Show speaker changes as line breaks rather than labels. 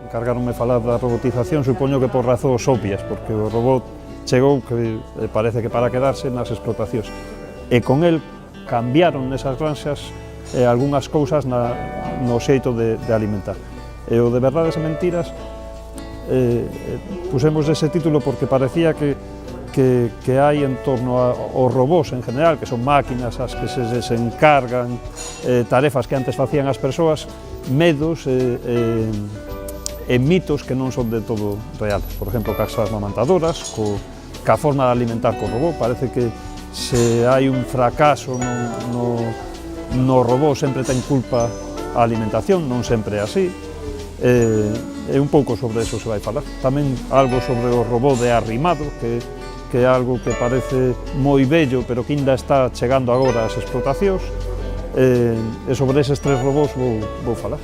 encargaronme falar da robotización, supoño que por razóns obvias, porque o robot chegou que parece que para quedarse nas explotacións. E con el cambiaron nesas granxas algunhas cousas no xeito de alimentar. E o de verdades e mentiras pusemos ese título porque parecía que hai en torno aos robós en general, que son máquinas as que se desencargan tarefas que antes facían as persoas, medos e mitos que non son de todo reales. Por exemplo, cas amamantadoras, ca forma de alimentar co robot, parece que se hai un fracaso no robot sempre ten culpa a alimentación, non sempre é así. E un pouco sobre eso se vai falar. Tamén algo sobre o robot de arrimado, que é algo que parece moi bello, pero que ainda está chegando agora ás explotacións. E sobre eses tres robós vou falar.